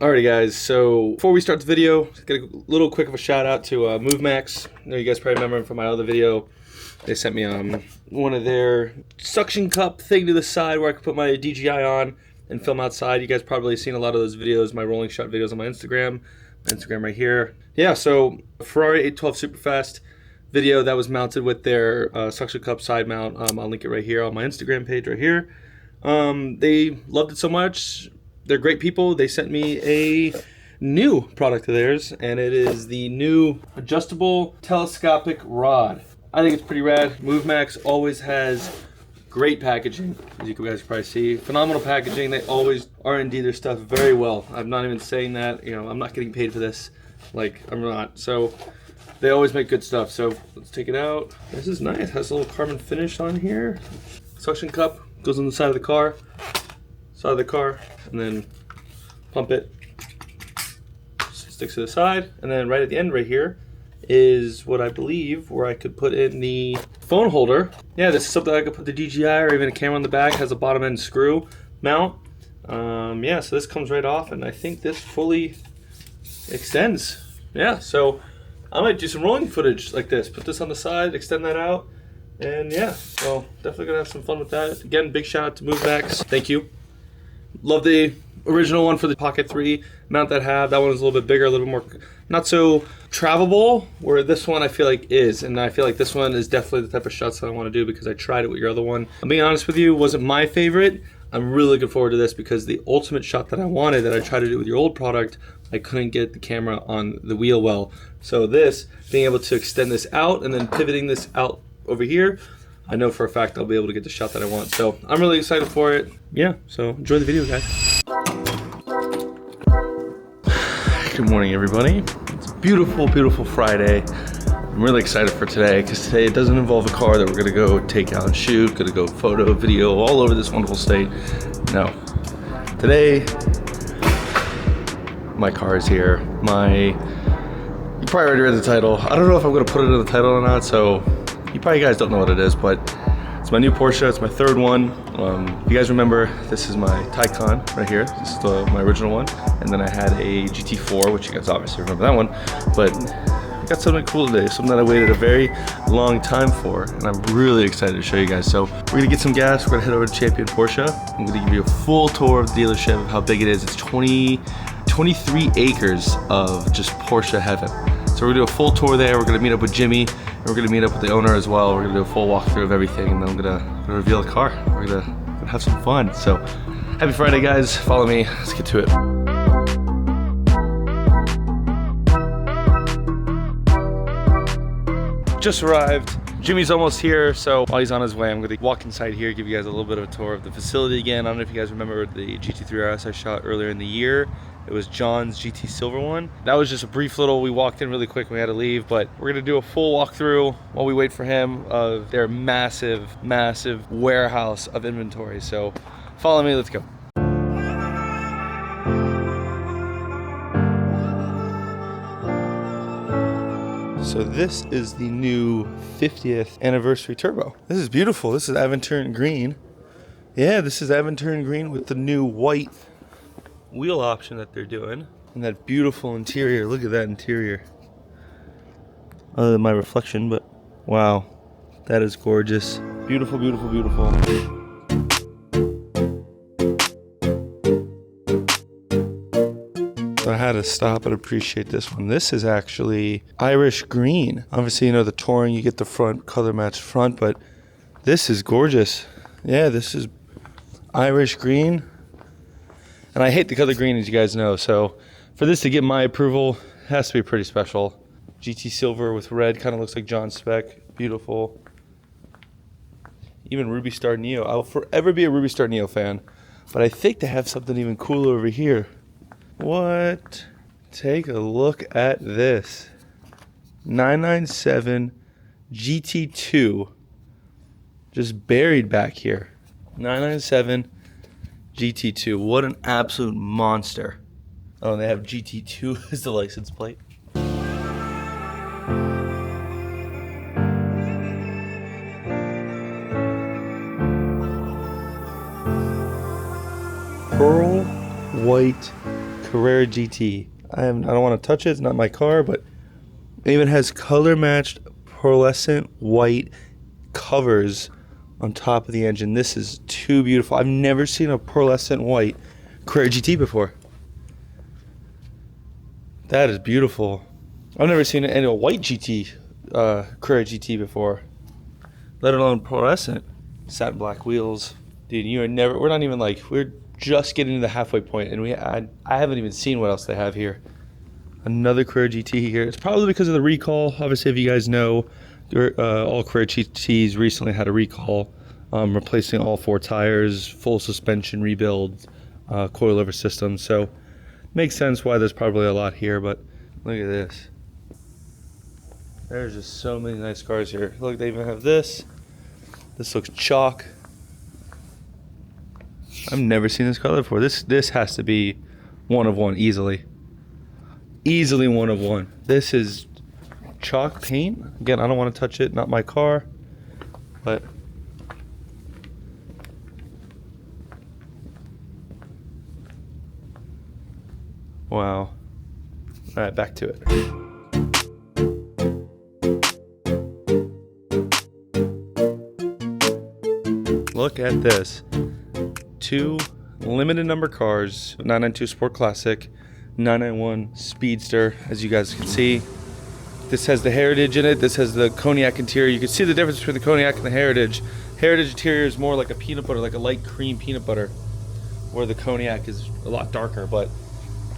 Alrighty guys, so before we start the video, get a little quick of a shout out to MovMax. I know you guys probably remember them from my other video. They sent me one of their suction cup thing to the side where I could put my DJI on and film outside. You guys probably seen a lot of those videos, my rolling shot videos on my Instagram. Instagram right here. Yeah, so Ferrari 812 Superfast video that was mounted with their suction cup side mount. I'll link it right here on my Instagram page right here. They loved it so much. They're great people. They sent me a new product of theirs, and it is the new adjustable telescopic rod. I think it's pretty rad. MovMax always has great packaging, as you guys can probably see. Phenomenal packaging. They always R&D their stuff very well. I'm not even saying that. You know, I'm not getting paid for this. Like, I'm not. So they always make good stuff. So let's take it out. This is nice. It has a little carbon finish on here. Suction cup goes on the side of the car. And then pump it, sticks to the side, and then right at the end right here is what I believe where I could put in the phone holder. Yeah, this is something I could put the DJI or even a camera on the back. Has a bottom end screw mount. Yeah, so this comes right off, and I think this fully extends. Yeah, so I might do some rolling footage like this. Put this on the side, extend that out, and yeah, so definitely gonna have some fun with that. Again, big shout out to MovMax. Thank you. Love the original one for the Pocket 3 mount that I have. That one is a little bit bigger, a little bit more, not so travelable, where this one I feel like is. And I feel like this one is definitely the type of shots that I want to do because I tried it with your other one. I'm being honest with you, it wasn't my favorite. I'm really looking forward to this because the ultimate shot that I wanted, that I tried to do with your old product, I couldn't get the camera on the wheel well. So this, being able to extend this out and then pivoting this out over here, I know for a fact I'll be able to get the shot that I want. So I'm really excited for it. Yeah, so enjoy the video, guys. Good morning, everybody. It's a beautiful, beautiful Friday. I'm really excited for today because today it doesn't involve a car that we're gonna go take out and shoot, gonna go photo, video, all over this wonderful state. No, today, my car is here. You probably already read the title. I don't know if I'm gonna put it in the title or not, so you probably guys don't know what it is, but it's my new Porsche. It's my third one. If you guys remember, this is my Taycan right here. This is my original one. And then I had a GT4, which you guys obviously remember that one. But I got something cool today, something that I waited a very long time for, and I'm really excited to show you guys. So we're gonna get some gas. We're gonna head over to Champion Porsche. I'm gonna give you a full tour of the dealership, of how big it is. It's 23 acres of just Porsche heaven. So we're gonna do a full tour there. We're gonna meet up with Jimmy. We're gonna meet up with the owner as well. We're gonna do a full walkthrough of everything, and then I'm gonna reveal the car. We're gonna have some fun. So, happy Friday, guys. Follow me. Let's get to it. Just arrived. Jimmy's almost here, so while he's on his way, I'm gonna walk inside here, give you guys a little bit of a tour of the facility again. I don't know if you guys remember the GT3RS I shot earlier in the year. It was John's GT Silver one. That was just a brief little, we walked in really quick and we had to leave, but we're gonna do a full walkthrough while we wait for him of their massive, massive warehouse of inventory. So follow me, let's go. So this is the new 50th anniversary turbo. This is beautiful. This is Aventurine green. Yeah, this is Aventurine green with the new white wheel option that they're doing, and that beautiful interior. Look at that interior. Other than my reflection, but wow, that is gorgeous. Beautiful, beautiful, beautiful. So I had to stop and appreciate this one. This is actually Irish green. Obviously, you know the Touring, you get the front color match front, but this is gorgeous. Yeah, this is Irish green. And I hate the color green, as you guys know, so for this to get my approval, it has to be pretty special. GT silver with red, kind of looks like John's spec. Beautiful. Even Ruby Star Neo. I will forever be a Ruby Star Neo fan, but I think they have something even cooler over here. What? Take a look at this. 997 GT2. Just buried back here. 997 GT2. What an absolute monster. Oh, and they have GT2 as the license plate. Pearl white Carrera GT. I don't want to touch it. It's not my car, but it even has color matched pearlescent white covers on top of the engine. This is too beautiful. I've never seen a pearlescent white Carrera GT before. That is beautiful. I've never seen a white GT, Carrera GT before, let alone pearlescent. Satin black wheels. Dude, we're not even like, we're just getting to the halfway point, and I haven't even seen what else they have here. Another Carrera GT here. It's probably because of the recall. Obviously, if you guys know, all Carrera GTs recently had a recall, replacing all 4 tires, full suspension rebuild, coilover system. So makes sense why there's probably a lot here, but look at this. There's just so many nice cars here. Look, they even have this. This looks chalk. I've never seen this color before. This has to be one of one easily. Easily one of one. This is chalk paint. Again, I don't want to touch it. Not my car. But wow. All right, back to it. Look at this. 2 limited number cars, 992 Sport Classic, 991 Speedster, as you guys can see. This has the Heritage in it. This has the Cognac interior. You can see the difference between the Cognac and the Heritage. Heritage interior is more like a peanut butter, like a light cream peanut butter, where the Cognac is a lot darker. But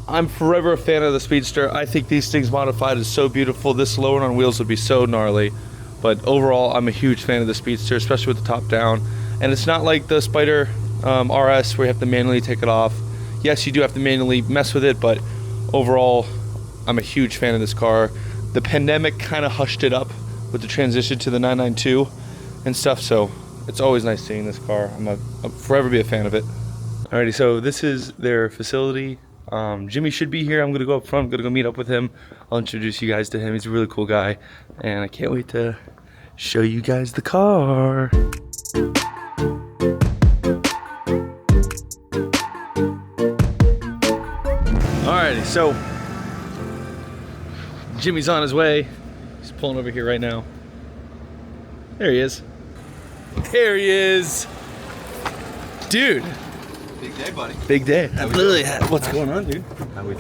I'm forever a fan of the Speedster. I think these things modified is so beautiful. This lowered on wheels would be so gnarly. But overall, I'm a huge fan of the Speedster, especially with the top down. And it's not like the Spider RS where you have to manually take it off. Yes, you do have to manually mess with it, but overall, I'm a huge fan of this car. The pandemic kind of hushed it up with the transition to the 992 and stuff, so it's always nice seeing this car. I'll forever be a fan of it. Alrighty, so this is their facility. Jimmy should be here. I'm gonna go up front. I'm gonna go meet up with him. I'll introduce you guys to him. He's a really cool guy, and I can't wait to show you guys the car. Alrighty, so Jimmy's on his way. He's pulling over here right now. There he is. There he is. Dude. Big day, buddy. Big day. Literally, what's going on, dude?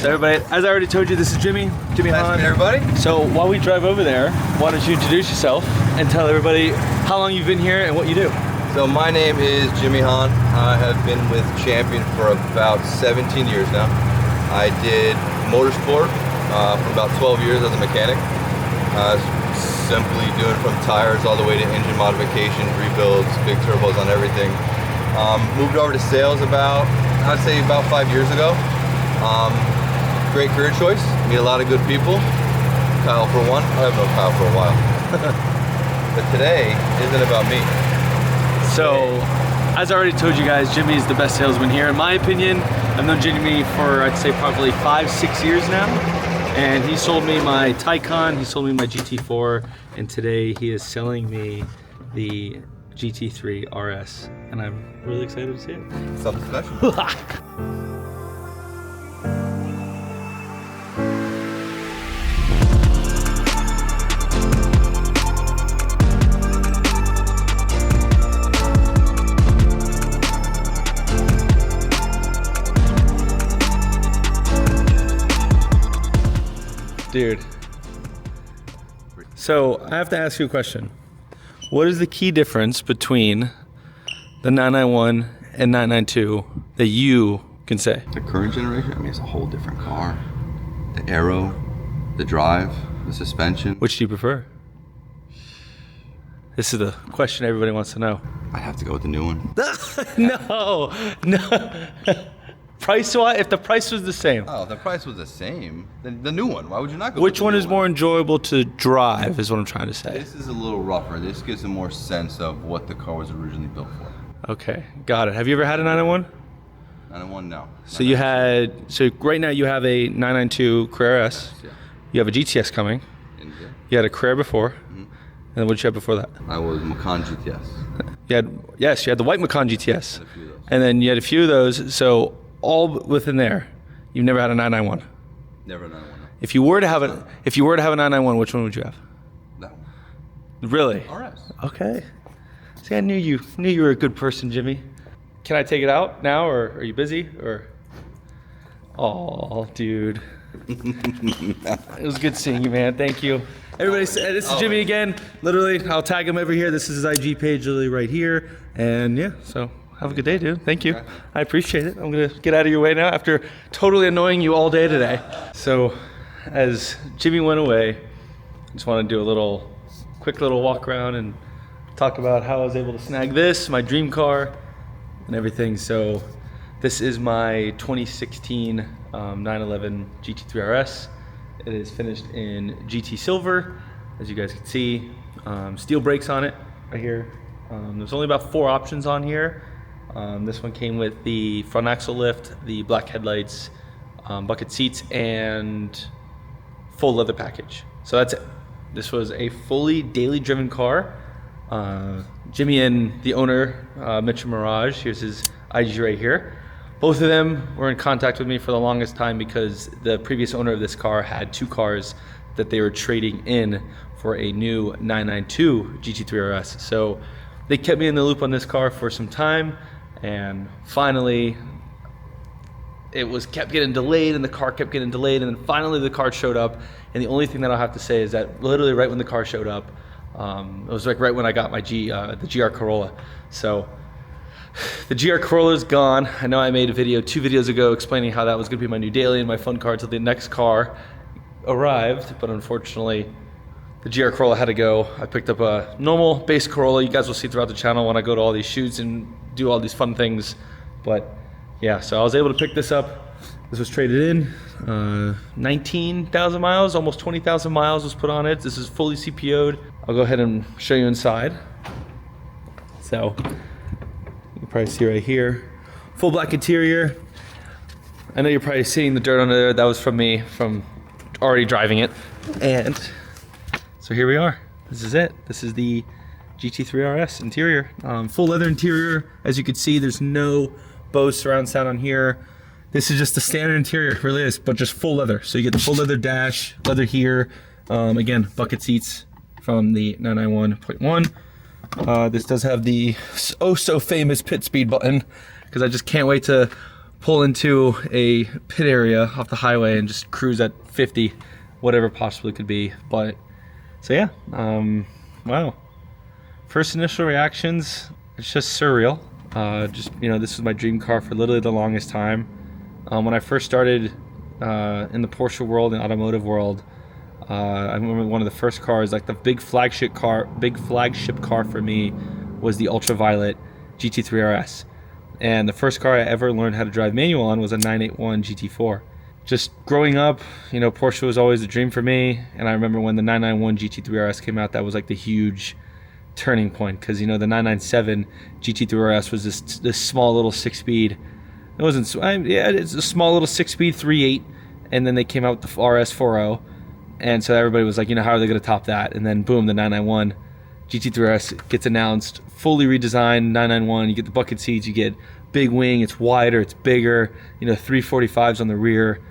So everybody, as I already told you, this is Jimmy Hahn. Everybody. So while we drive over there, why don't you introduce yourself and tell everybody how long you've been here and what you do? So my name is Jimmy Hahn. I have been with Champion for about 17 years now. I did motorsport for about 12 years as a mechanic. Simply doing from tires all the way to engine modifications, rebuilds, big turbos on everything. Moved over to sales I'd say about 5 years ago. Great career choice, meet a lot of good people. Kyle for one, I have known Kyle for a while. But today isn't about me. So, as I already told you guys, Jimmy is the best salesman here. In my opinion, I've known Jimmy for, I'd say, probably 5-6 years now. And he sold me my Taycan, he sold me my GT4, and today he is selling me the GT3RS. And I'm really excited to see it. Something special. Dude, so I have to ask you a question. What is the key difference between the 991 and 992 that you can say? The current generation, I mean, it's a whole different car. The aero, the drive, the suspension. Which do you prefer? This is the question everybody wants to know. I have to go with the new one. No. Price-wise, if the price was the same. Oh, if the price was the same, then the new one. Why would you not go Which with the one new is more enjoyable to drive is what I'm trying to say. This is a little rougher. This gives a more sense of what the car was originally built for. Okay, got it. Have you ever had a 991? 991, no. So right now you have a 992 Carrera S. Yeah. You have a GTS coming. You had a Carrera before. Mm-hmm. And then what did you have before that? I was Macan GTS. You had the white Macan GTS. Had a few of those. And then you had a few of those. So all within there, You've never had a 991. Never done one. If you were to have a 991, which one would you have? That one. Really? RS. Okay. See, I knew you were a good person, Jimmy. Can I take it out now, or are you busy? Or, oh, dude. It was good seeing you, man. Thank you. Everybody, this is Jimmy again. Literally, I'll tag him over here. This is his IG page, literally right here. And yeah, so have a good day, dude. Thank you. I appreciate it. I'm gonna get out of your way now after totally annoying you all day today. So, as Jimmy went away, I just want to do a quick little walk around and talk about how I was able to snag this, my dream car, and everything. So, this is my 2016 911 GT3RS. It is finished in GT Silver, as you guys can see. Steel brakes on it right here. There's only about 4 options on here. This one came with the front axle lift, the black headlights, bucket seats, and full leather package. So that's it. This was a fully daily driven car. Jimmy and the owner, Mitch and Maraj, here's his IG right here. Both of them were in contact with me for the longest time because the previous owner of this car had 2 cars that they were trading in for a new 992 GT3RS. So they kept me in the loop on this car for some time, and finally kept getting delayed, and the car kept getting delayed, and then finally the car showed up. And the only thing that I'll have to say is that literally right when the car showed up, it was like right when I got my the GR Corolla. So the GR Corolla is gone. I know I made a video 2 videos ago explaining how that was going to be my new daily and my fun car until the next car arrived, but unfortunately the GR Corolla had to go. I picked up a normal base Corolla. You guys will see throughout the channel when I go to all these shoots and do all these fun things. But yeah, so I was able to pick this up. This was traded in. 19,000 miles, almost 20,000 miles was put on it. This is fully CPO'd. I'll go ahead and show you inside. So you can probably see right here, full black interior. I know you're probably seeing the dirt under there. That was from me, from already driving it. And so here we are. This is it. This is the GT3RS interior. Full leather interior. As you can see, there's no Bose surround sound on here. This is just the standard interior, it really is, but just full leather. So you get the full leather dash, leather here. Again, bucket seats from the 991.1. This does have the oh so famous pit speed button, because I just can't wait to pull into a pit area off the highway and just cruise at 50, whatever possibly could be. But so yeah, wow. First initial reactions, it's just surreal. Just, you know, this was my dream car for literally the longest time. When I first started in the Porsche world and automotive world, I remember one of the first cars, like the big flagship car for me was the ultraviolet GT3RS. And the first car I ever learned how to drive manual on was a 981 GT4. Just growing up, you know, Porsche was always a dream for me. And I remember when the 991 GT3RS came out, that was like the huge turning point, because, you know, the 997 GT3RS was this small little 6-speed. It wasn't, yeah, it's a small little 6-speed 3.8, and then they came out with the RS40, and so everybody was like, you know, how are they going to top that? And then boom, the 991 GT3RS gets announced, fully redesigned 991. You get the bucket seats, you get big wing, it's wider, it's bigger, you know, 345s on the rear.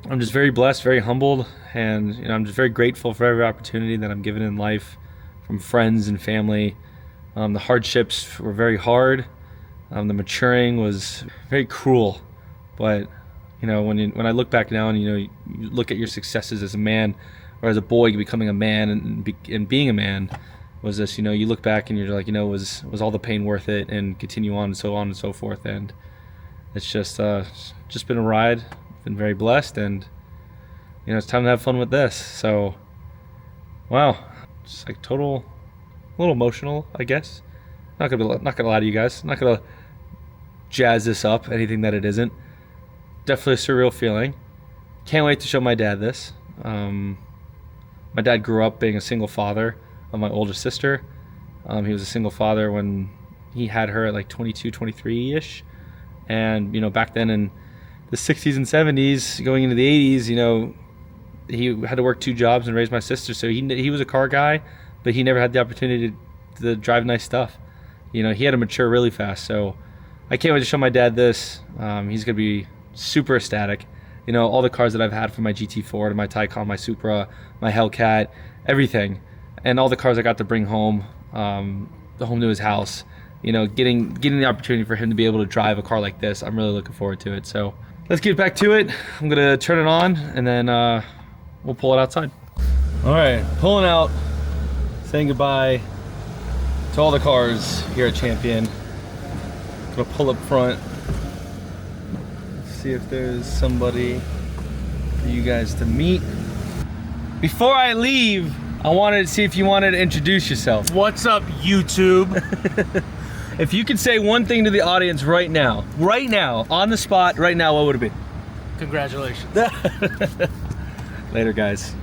I'm just very blessed, very humbled, and, you know, I'm just very grateful for every opportunity that I'm given in life from friends and family. The hardships were very hard. The maturing was very cruel, but, you know, when I look back now and, you know, you look at your successes as a man or as a boy becoming a man and being a man, was this, you know, you look back and you're like, you know, was all the pain worth it, and continue on and so forth. And it's just been a ride. Been very blessed, and, you know, it's time to have fun with this. So, wow, just like a little emotional, I guess. Not gonna lie to you guys. Not gonna jazz this up anything that it isn't. Definitely a surreal feeling. Can't wait to show my dad this. My dad grew up being a single father of my older sister. He was a single father when he had her at like 22, 23-ish. And, you know, back then in the 60s and 70s, going into the 80s, you know, he had to work 2 jobs and raise my sister. So he was a car guy, but he never had the opportunity to drive nice stuff. You know, he had to mature really fast. So I can't wait to show my dad this. He's going to be super ecstatic. You know, all the cars that I've had from my GT4 to my Taycan, my Supra, my Hellcat, everything. And all the cars I got to bring home, home to his house. You know, getting the opportunity for him to be able to drive a car like this, I'm really looking forward to it. So let's get back to it. I'm gonna turn it on and then we'll pull it outside. All right, pulling out, saying goodbye to all the cars here at Champion. Gonna pull up front, see if there's somebody for you guys to meet. Before I leave, I wanted to see if you wanted to introduce yourself. What's up, YouTube? If you could say one thing to the audience right now, on the spot, right now, what would it be? Congratulations. Later, guys.